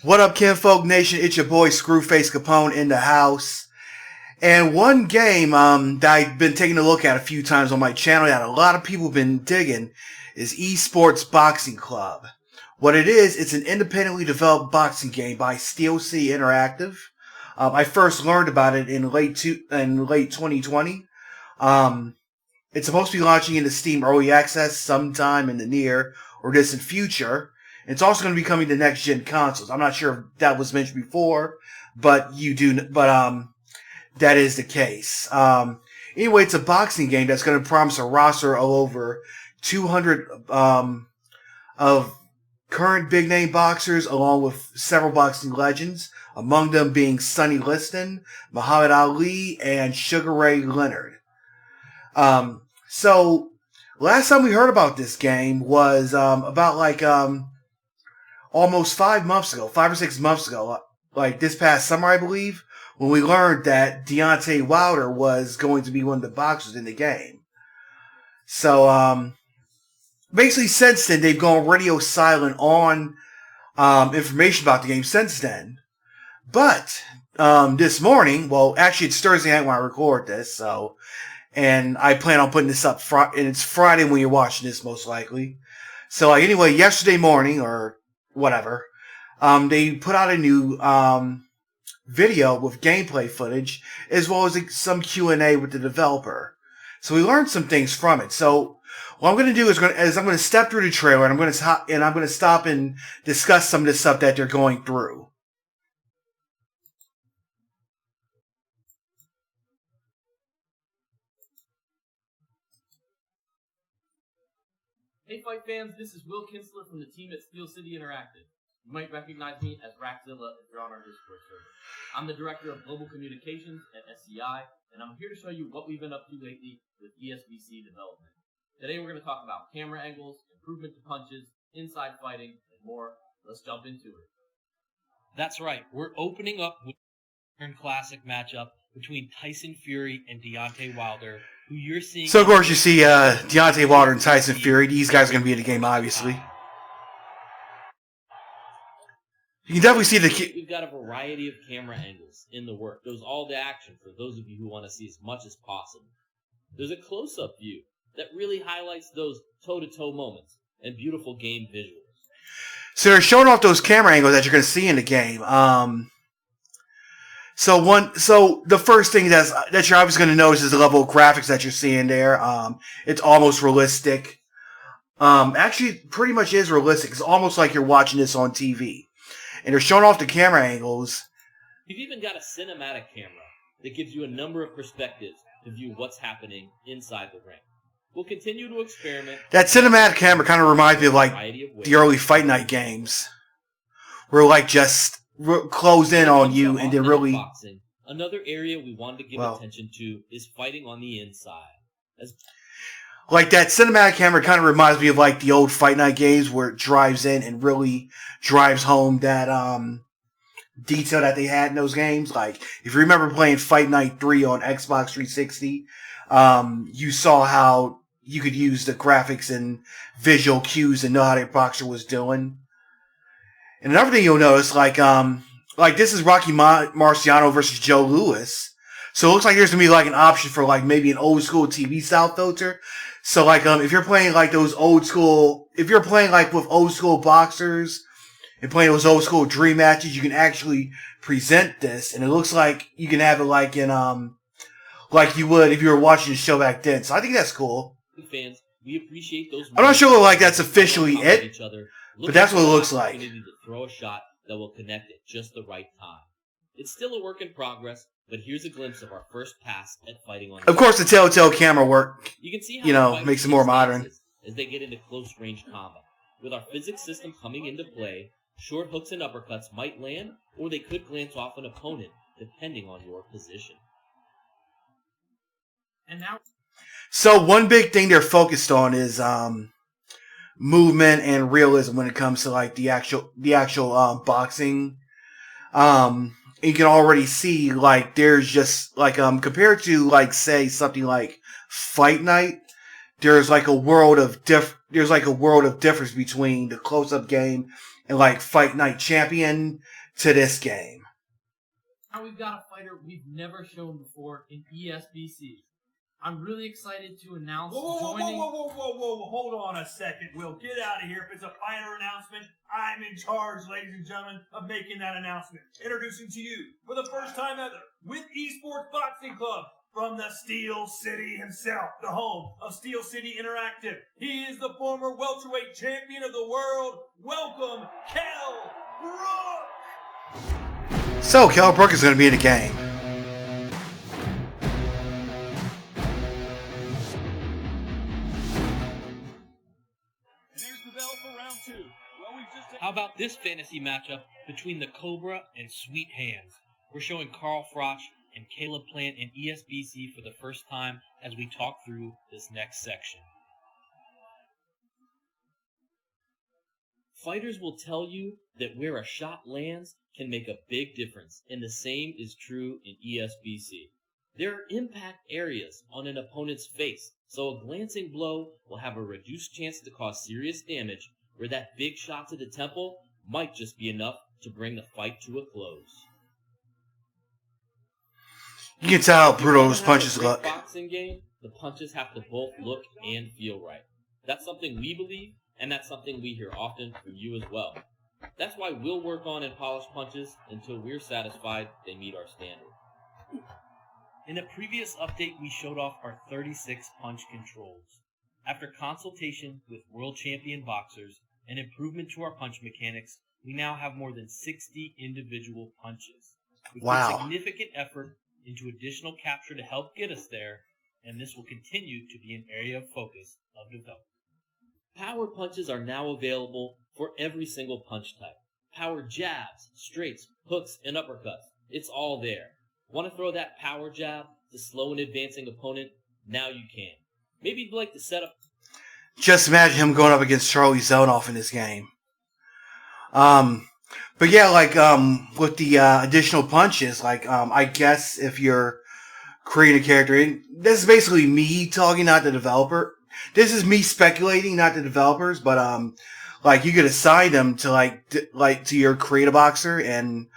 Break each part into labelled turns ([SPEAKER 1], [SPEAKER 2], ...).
[SPEAKER 1] What up, Kinfolk Nation? It's your boy Screwface Capone in the house. And one game that I've been taking a look at a few times on my channel that a lot of people have been digging is Esports Boxing Club. What it is, it's an independently developed boxing game by Steel City Interactive. I first learned about it in late 2020. It's supposed to be launching into Steam Early Access sometime in the near or distant future. It's also going to be coming to next-gen consoles. I'm not sure if that was mentioned before, but that is the case. Anyway, it's a boxing game that's going to promise a roster of over 200 of current big-name boxers, along with several boxing legends, among them being Sonny Liston, Muhammad Ali, and Sugar Ray Leonard. So, last time we heard about this game was almost 5 or 6 months ago, like this past summer, I believe, when we learned that Deontay Wilder was going to be one of the boxers in the game. So, basically since then, they've gone radio silent on information about the game since then. But this morning, well, actually it's Thursday night when I record this, and I plan on putting this up, and it's Friday when you're watching this, most likely. So, anyway, yesterday morning, or whatever, they put out a new video with gameplay footage, as well as some Q&A with the developer. So we learned some things from it. So what I'm going to do is I'm going to step through the trailer, and I'm going to stop and discuss some of the stuff that they're going through.
[SPEAKER 2] Hey Fight fans, this is Will Kinsler from the team at Steel City Interactive. You might recognize me as Rackzilla if you're on our Discord server. I'm the Director of Global Communications at SCI, and I'm here to show you what we've been up to lately with ESBC development. Today we're going to talk about camera angles, improvement to punches, inside fighting, and more. Let's jump into it. That's right, we're opening up with a classic matchup between Tyson Fury and Deontay Wilder, who you're seeing.
[SPEAKER 1] So of course you see Deontay Wilder and Tyson Fury. These guys are going to be in the game, obviously. You can definitely see
[SPEAKER 2] We've got a variety of camera angles in the work. There's all the action for those of you who want to see as much as possible. There's a close-up view that really highlights those toe-to-toe moments and beautiful game visuals.
[SPEAKER 1] So they're showing off those camera angles that you're going to see in the game. So the first thing that you're obviously going to notice is the level of graphics that you're seeing there. It's almost realistic. Actually, it pretty much is realistic. It's almost like you're watching this on TV. And they're showing off the camera angles.
[SPEAKER 2] You've even got a cinematic camera that gives you a number of perspectives to view what's happening inside the ring. We'll continue to experiment.
[SPEAKER 1] That cinematic camera kind of reminds me of like the early Fight Night games, where like just close in on you and then really.
[SPEAKER 2] Boxing, another area we wanted to give attention to is fighting on the inside.
[SPEAKER 1] Like that cinematic camera kind of reminds me of like the old Fight Night games where it drives in and really drives home that detail that they had in those games. Like if you remember playing Fight Night 3 on Xbox 360, you saw how you could use the graphics and visual cues and know how the boxer was doing. And another thing you'll notice, like this is Rocky Marciano versus Joe Louis. So it looks like there's going to be like an option for like maybe an old school TV style filter. So like if you're playing like with old school boxers and playing those old school dream matches, you can actually present this, and it looks like you can have it like in like you would if you were watching the show back then. So I think that's cool.
[SPEAKER 2] Fans, we appreciate those.
[SPEAKER 1] I'm not sure like that's officially it, but that's what it looks like.
[SPEAKER 2] To throw a shot that will connect at just the right time. It's still a work in progress, but here's a glimpse of our first pass at fighting on.
[SPEAKER 1] Of course, the telltale camera work,
[SPEAKER 2] you can see how
[SPEAKER 1] makes it more modern
[SPEAKER 2] as they get into close range combat. With our physics system coming into play, short hooks and uppercuts might land, or they could glance off an opponent, depending on your position. And now,
[SPEAKER 1] so one big thing they're focused on is movement and realism when it comes to like the actual boxing. You can already see like there's just like compared to like say something like Fight Night, there's like a world of difference between the close-up game and like Fight Night Champion, to this game.
[SPEAKER 2] Now we've got a fighter we've never shown before in ESBC. I'm really excited to announce joining...
[SPEAKER 3] Whoa. Hold on a second, Will. Get out of here. If it's a fighter announcement, I'm in charge, ladies and gentlemen, of making that announcement. Introducing to you, for the first time ever, with Esports Boxing Club, from the Steel City himself, the home of Steel City Interactive. He is the former welterweight champion of the world. Welcome, Kell Brook!
[SPEAKER 1] So, Kell Brook is going to be in the game.
[SPEAKER 2] How about this fantasy matchup between the Cobra and Sweet Hands? We're showing Carl Froch and Caleb Plant in ESBC for the first time as we talk through this next section. Fighters will tell you that where a shot lands can make a big difference, and the same is true in ESBC. There are impact areas on an opponent's face, so a glancing blow will have a reduced chance to cause serious damage, where that big shot to the temple might just be enough to bring the fight to a close.
[SPEAKER 1] You can tell how brutal those punches look.
[SPEAKER 2] In a boxing game, the punches have to both look and feel right. That's something we believe, and that's something we hear often from you as well. That's why we'll work on and polish punches until we're satisfied they meet our standard. In a previous update, we showed off our 36 punch controls. After consultation with world champion boxers and improvement to our punch mechanics, we now have more than 60 individual punches. We've put significant effort into additional capture to help get us there, and this will continue to be an area of focus of development. Power punches are now available for every single punch type. Power jabs, straights, hooks, and uppercuts. It's all there. Want to throw that power jab to slow an advancing opponent? Now you can. Maybe you'd like to set up...
[SPEAKER 1] Just imagine him going up against Charlie Zelnoff in this game. But yeah, like, with the additional punches, like, I guess if you're creating a character, and this is basically me talking, not the developer. This is me speculating, not the developers, but, like, you could assign them to, to your creative boxer, and,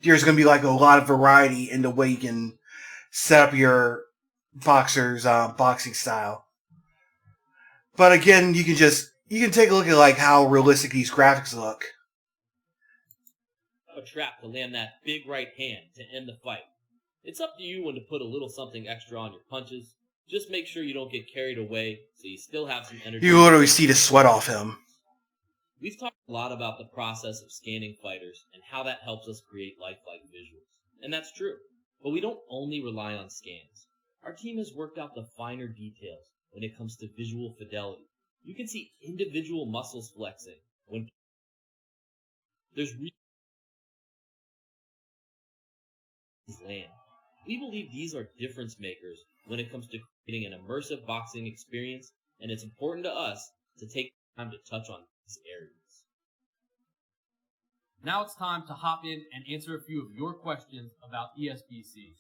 [SPEAKER 1] there's going to be, like, a lot of variety in the way you can set up your boxer's, boxing style. But again, you can take a look at, like, how realistic these graphics look.
[SPEAKER 2] A trap to land that big right hand to end the fight. It's up to you when to put a little something extra on your punches. Just make sure you don't get carried away so you still have some energy.
[SPEAKER 1] You literally see the sweat off him.
[SPEAKER 2] We've talked a lot about the process of scanning fighters and how that helps us create lifelike visuals. And that's true. But we don't only rely on scans. Our team has worked out the finer details when it comes to visual fidelity. You can see individual muscles flexing when there's land. We believe these are difference makers when it comes to creating an immersive boxing experience, and it's important to us to take time to touch on these areas. Now it's time to hop in and answer a few of your questions about ESBC.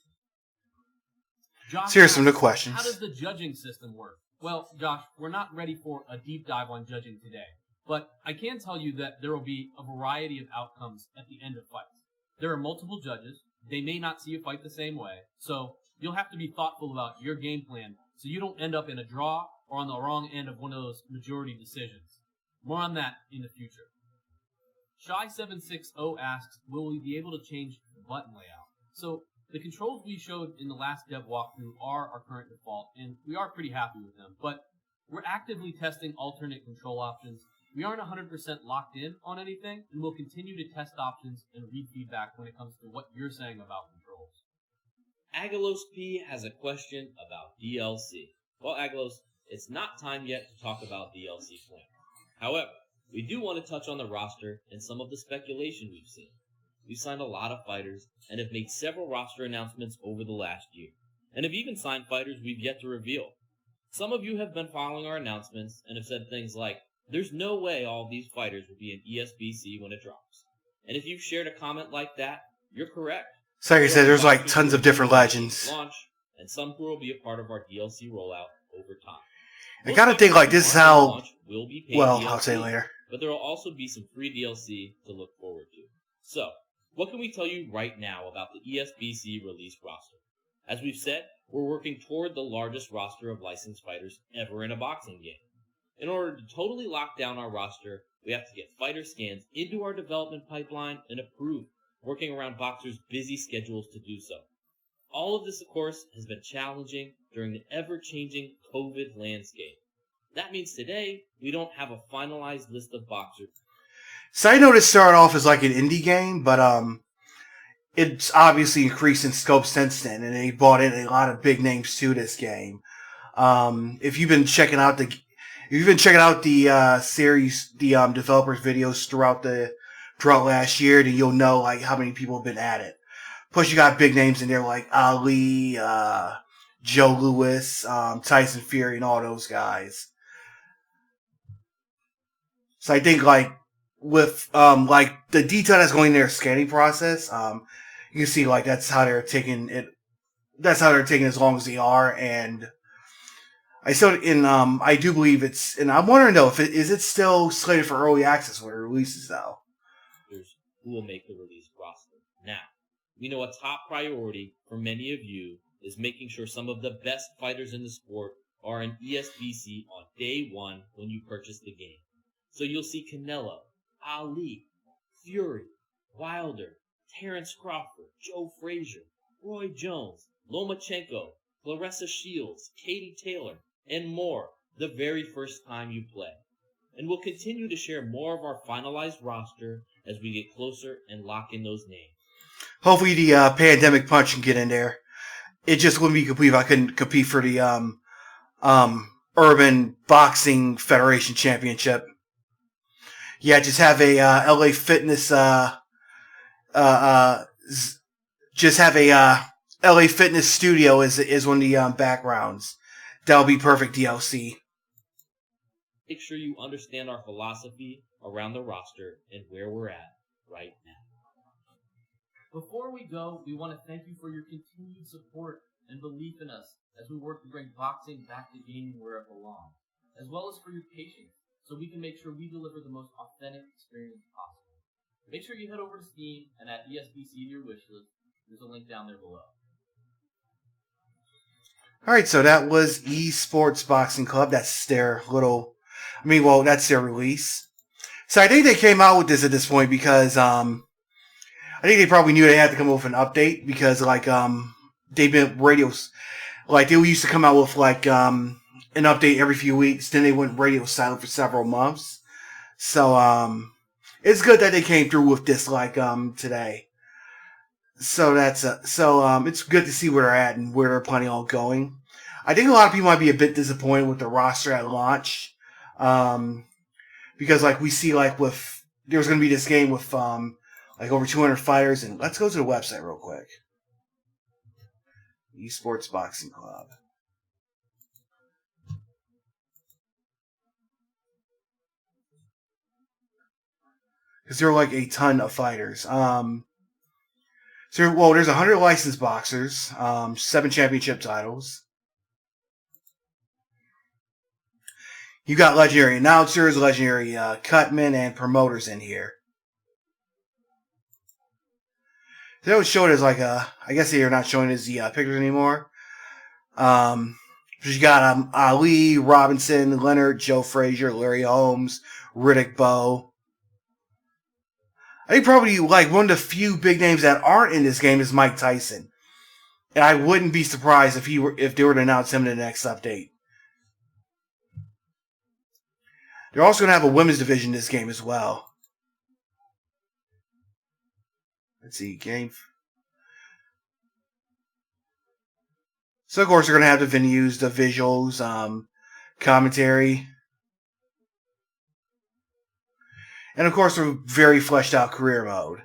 [SPEAKER 2] Josh,
[SPEAKER 1] Here's some new questions.
[SPEAKER 2] How does the judging system work? Well, Josh, we're not ready for a deep dive on judging today, but I can tell you that there will be a variety of outcomes at the end of fights. There are multiple judges. They may not see a fight the same way, so you'll have to be thoughtful about your game plan so you don't end up in a draw or on the wrong end of one of those majority decisions. More on that in the future. Shy760 asks, will we be able to change the button layout? So the controls we showed in the last dev walkthrough are our current default, and we are pretty happy with them, but we're actively testing alternate control options. We aren't 100% locked in on anything, and we'll continue to test options and read feedback when it comes to what you're saying about controls. Agalos P has a question about DLC. Well, Agalos, it's not time yet to talk about DLC plans. However, we do want to touch on the roster and some of the speculation we've seen. We've signed a lot of fighters and have made several roster announcements over the last year, and have even signed fighters we've yet to reveal. Some of you have been following our announcements and have said things like, there's no way all these fighters will be in ESBC when it drops. And if you've shared a comment like that, you're correct.
[SPEAKER 1] So like I said, there's like tons of different legends.
[SPEAKER 2] Launch, and some who will be a part of our DLC rollout over time.
[SPEAKER 1] I gotta think like this is how,
[SPEAKER 2] will be paid
[SPEAKER 1] well,
[SPEAKER 2] DLC,
[SPEAKER 1] I'll say later.
[SPEAKER 2] But there will also be some free DLC to look forward to. So, what can we tell you right now about the ESBC release roster? As we've said, we're working toward the largest roster of licensed fighters ever in a boxing game. In order to totally lock down our roster, we have to get fighter scans into our development pipeline and approved, working around boxers' busy schedules to do so. All of this, of course, has been challenging during the ever-changing COVID landscape. That means today, we don't have a finalized list of boxers.
[SPEAKER 1] So I know this started off as like an indie game, but it's obviously increased in scope since then, and they brought in a lot of big names to this game. If you've been checking out the series, the developers' videos throughout last year, then you'll know like how many people have been at it. Plus, you got big names in there like Ali, Joe Louis, Tyson Fury, and all those guys. So I think like with like the detail that's going in their scanning process, you can see like that's how they're taking it. That's how they're taking as long as they are, and I do believe it's. And I'm wondering though, is it still slated for early access when it releases though?
[SPEAKER 2] Who will make the release roster now? We know a top priority for many of you is making sure some of the best fighters in the sport are in ESBC on day one when you purchase the game. So you'll see Canelo, Ali, Fury, Wilder, Terrence Crawford, Joe Frazier, Roy Jones, Lomachenko, Claressa Shields, Katie Taylor, and more the very first time you play. And we'll continue to share more of our finalized roster as we get closer and lock in those names.
[SPEAKER 1] Hopefully the pandemic punch can get in there. It just wouldn't be complete if I couldn't compete for the Urban Boxing Federation Championship. Yeah, just have a LA Fitness LA Fitness studio is one of the backgrounds. That'll be perfect DLC.
[SPEAKER 2] Make sure you understand our philosophy around the roster and where we're at right now. Before we go, we want to thank you for your continued support and belief in us as we work to bring boxing back to gaming where it belongs, as well as for your patience so we can make sure we deliver the most authentic experience possible. Make sure you head over to Steam and add ESBC to your wish list. There's a link down there below.
[SPEAKER 1] Alright, so that was Esports Boxing Club. That's their that's their release. So I think they came out with this at this point because I think they probably knew they had to come up with an update because they've been radios they used to come out with an update every few weeks, then they went radio silent for several months. So it's good that they came through with this today. So it's good to see where they're at and where they're planning on going. I think a lot of people might be a bit disappointed with the roster at launch. Because we see there's going to be this game with over 200 fighters, and let's go to the website real quick. Esports Boxing Club. Because there are a ton of fighters. There's 100 licensed boxers, 7 championship titles. You got legendary announcers, legendary cutmen, and promoters in here. They don't show it as I guess they're not showing it as the pictures anymore. You got Ali, Robinson, Leonard, Joe Frazier, Larry Holmes, Riddick Bowe. I think probably one of the few big names that aren't in this game is Mike Tyson. And I wouldn't be surprised if they were to announce him in the next update. They're also going to have a women's division in this game as well. Let's see, game. So, of course, they're going to have the venues, the visuals, commentary. And, of course, a very fleshed out career mode.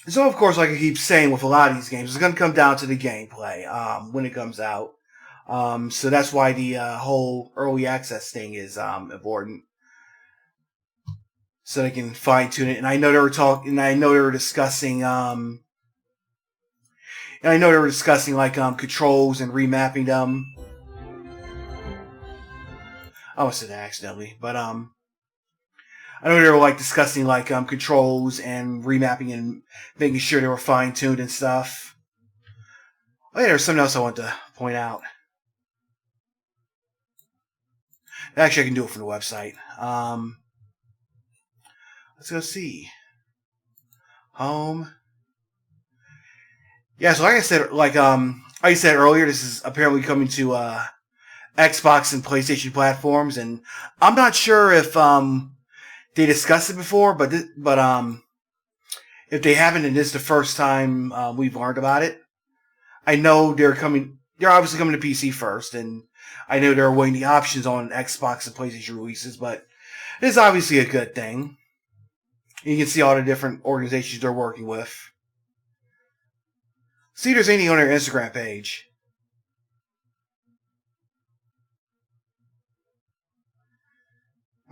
[SPEAKER 1] So, of course, like I keep saying with a lot of these games, it's going to come down to the gameplay when it comes out. So that's why the whole early access thing is important. So they can fine tune it. And I know they were discussing controls and remapping them. I almost said that accidentally, but I know they were like discussing like controls and remapping and making sure they were fine tuned and stuff. Oh yeah, there's something else I want to point out. Actually, I can do it from the website. Let's go see. Home. Yeah, so like I said earlier, this is apparently coming to Xbox and PlayStation platforms, and I'm not sure if they discussed it before, but if they haven't, and this is the first time we've learned about it. I know they're obviously coming to PC first, and I know they're weighing the options on Xbox and PlayStation releases, but it is obviously a good thing. You can see all the different organizations they're working with. See if there's anything on their Instagram page.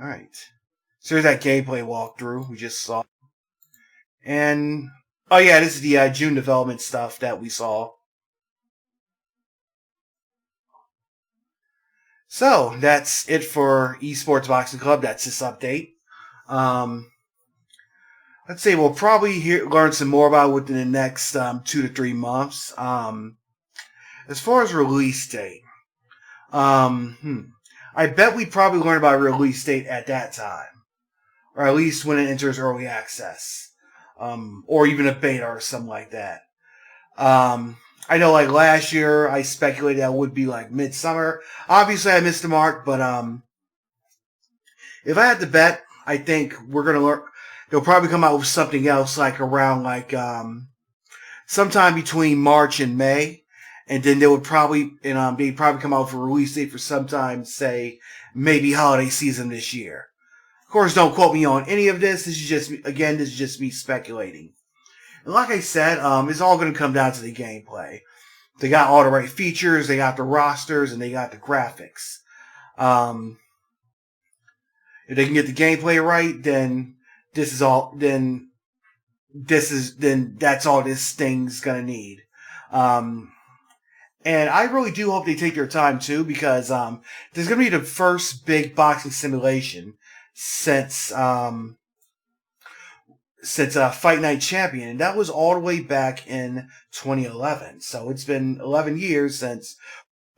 [SPEAKER 1] Alright. So there's that gameplay walkthrough we just saw. And, oh yeah, this is the June development stuff that we saw. So, that's it for Esports Boxing Club. That's this update. Let's say we'll probably learn some more about it within the next 2 to 3 months. As far as release date, I bet we probably learn about a release date at that time, or at least when it enters early access, or even a beta or something like that. I know, like last year, I speculated that would be like midsummer. Obviously, I missed the mark, but if I had to bet, I think we're gonna learn. They'll probably come out with something else like around sometime between March and May, and then they would probably they'd probably come out with a release date for sometime, say maybe holiday season this year. Of course, don't quote me on any of this. This is just me speculating. And like I said, it's all going to come down to the gameplay. They got all the right features, they got the rosters, and they got the graphics. If they can get the gameplay right, then that's all this thing's gonna need. And I really do hope they take their time too, because there's gonna be the first big boxing simulation since Fight Night Champion, and that was all the way back in 2011. So it's been 11 years since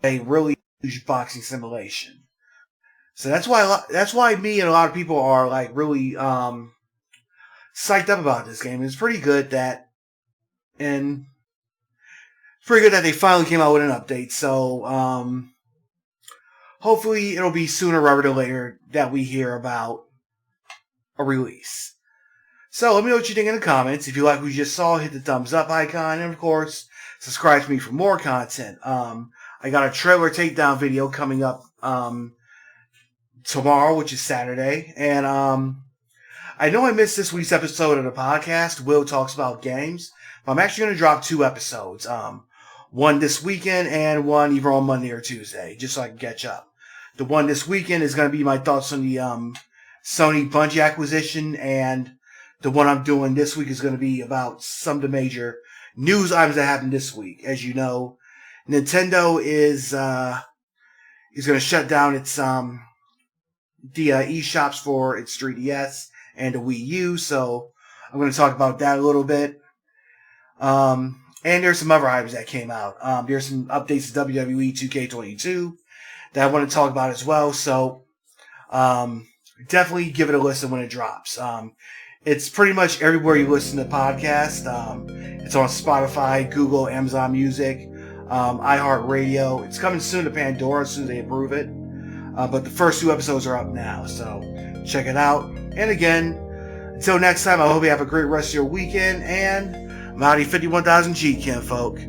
[SPEAKER 1] a really huge boxing simulation. So that's why me and a lot of people are like really psyched up about this game. It's pretty good that they finally came out with an update. So hopefully it'll be sooner rather than later that we hear about a release. So let me know what you think in the comments. If you like what you just saw, hit the thumbs up icon, and of course, subscribe to me for more content. I got a trailer takedown video coming up tomorrow, which is Saturday, and I know I missed this week's episode of the podcast, Will Talks About Games, but I'm actually going to drop 2 episodes, one this weekend and one either on Monday or Tuesday, just so I can catch up. The one this weekend is going to be my thoughts on the Sony Bungie acquisition, and the one I'm doing this week is going to be about some of the major news items that happened this week. As you know, Nintendo is going to shut down its the eShops for its 3DS and the Wii U, so I'm going to talk about that a little bit. And there's some other items that came out. There's some updates to WWE 2K22 that I want to talk about as well, so definitely give it a listen when it drops. It's pretty much everywhere you listen to podcasts. It's on Spotify, Google, Amazon Music, iHeartRadio. It's coming soon to Pandora as soon as they approve it. But the first 2 episodes are up now, so check it out. And again, until next time, I hope you have a great rest of your weekend, and I'm out of 51,000 G, Kim, folk.